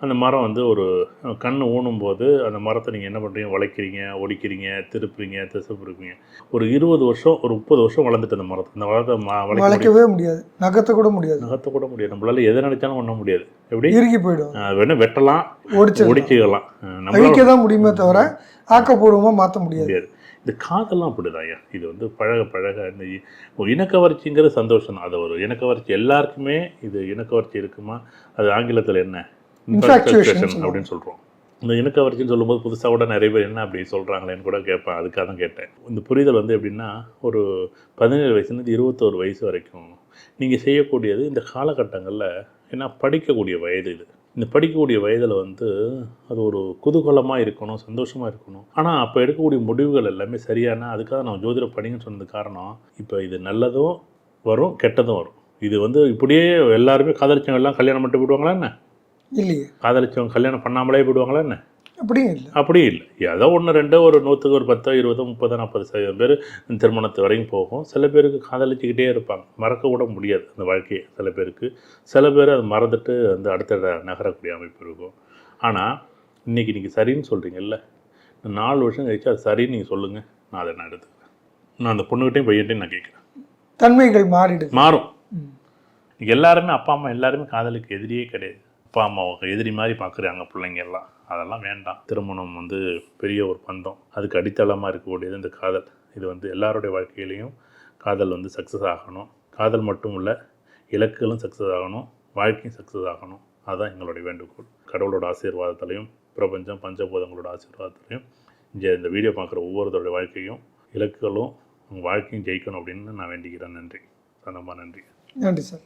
அந்த மரம் வந்து ஒரு கன்று ஊனும்போது அந்த மரத்தை நீங்கள் என்ன பண்ணுறீங்க, வளைக்கிறீங்க, ஒடிக்கிறீங்க, திருப்புறீங்க, திருப்புறீங்க. ஒரு 20 வருஷம் ஒரு 30 வருஷம் வளர்ந்துட்டு அந்த மரத்தை வளைக்கவே முடியாது, நகர்த்த கூட முடியாது. நம்மளால எதை நினைச்சாலும் பண்ண முடியாது. எப்படி இறுகி போயிடும். வேணும் வெட்டலாம், ஒடிச்சிக்கலாம், அழிக்க தான் முடியுமே தவிர ஆக்கப்பூர்வமாக மாற்ற முடியாது. இந்த காதெல்லாம் அப்படிதான் ஐயா. இது வந்து பழக பழக இந்த இனக்கவர்ச்சிங்கிறது சந்தோஷம் தான். அது ஒரு இனக்கவர்ச்சி எல்லாருக்குமே. இது இனக்கவர்ச்சி இருக்குமா, அது ஆங்கிலத்தில் என்ன இன்ஃபாக்சுவேஷன் அப்படின்னு சொல்கிறோம். இந்த இனக்கவர்ச்சின்னு சொல்லும்போது புதுசாக கூட நிறைய பேர் என்ன அப்படி சொல்கிறாங்களேன்னு கூட கேட்பேன். அதுக்காக தான் கேட்டேன். இந்த புரிதல் வந்து எப்படின்னா, ஒரு 17 வயசுலேருந்து 21 வயசு வரைக்கும் நீங்கள் செய்யக்கூடியது இந்த காலகட்டங்களில் ஏன்னா படிக்கக்கூடிய வயது இது. இந்த படிக்கக்கூடிய வயதில் வந்து அது ஒரு குதூகலமாக இருக்கணும், சந்தோஷமாக இருக்கணும். ஆனால் அப்போ எடுக்கக்கூடிய முடிவுகள் எல்லாமே சரியான, அதுக்காக நான் ஜோதிடம் படிங்கன்னு சொன்னது காரணம், இப்போ இது நல்லதும் வரும், கெட்டதும் வரும். இது வந்து இப்படியே எல்லாருமே காதலிச்சவங்க எல்லாம் கல்யாணம் பண்ணிட்டு போயிடுவாங்களா என்ன? இல்லையே. காதலிச்சவங்க கல்யாணம் பண்ணாமலே போயிடுவாங்களா என்ன? அப்படியும் இல்லை. அப்படியும் இல்லை. ஏதோ 1 2 ஒரு 100க்கு ஒரு 10 20 30 40% பேர் திருமணத்து வரைக்கும் போகும். சில பேருக்கு காதலிச்சுக்கிட்டே இருப்பாங்க, மறக்க கூட முடியாது அந்த வாழ்க்கையை சில பேருக்கு. சில பேர் அதை மறந்துட்டு வந்து அடுத்த நகரக்கூடிய அமைப்பு இருக்கும். ஆனால் இன்றைக்கி நீங்கள் சரின்னு சொல்கிறீங்கல்ல, 4 வருஷம் கழிச்சு அது சரின்னு நீங்கள் சொல்லுங்கள், நான் அதை நான் எடுத்துக்கிறேன். நான் அந்த பொண்ணுகிட்டையும் பையன்ட்டையும் நான் கேட்குறேன். தன்மைகள் மாறும். எல்லாருமே அப்பா அம்மா எல்லாருமே காதலுக்கு எதிரியே கிடையாது. அப்பா அம்மாவை எதிரி மாதிரி பார்க்குறாங்க பிள்ளைங்க எல்லாம். அதெல்லாம் வேண்டாம். திருமணம் வந்து பெரிய ஒரு பந்தம், அதுக்கு அடித்தளமாக இருக்கக்கூடியது இந்த காதல். இது வந்து எல்லாருடைய வாழ்க்கையிலையும் காதல் வந்து சக்ஸஸ் ஆகணும். காதல் மட்டும் இல்லை, இலக்குகளும் சக்ஸஸ் ஆகணும், வாழ்க்கையும் சக்ஸஸ் ஆகணும். அதுதான் எங்களுடைய வேண்டுகோள். கடவுளோட ஆசீர்வாதத்திலையும் பிரபஞ்சம் பஞ்சபூதங்களோட ஆசீர்வாதத்திலையும் இந்த வீடியோ பார்க்குற ஒவ்வொருத்தருடைய வாழ்க்கையும் இலக்குகளும் வாழ்க்கையும் ஜெயிக்கணும் அப்படின்னு நான் வேண்டிக்கிறேன். நன்றி. ரொம்ப நன்றி. நன்றி சார்.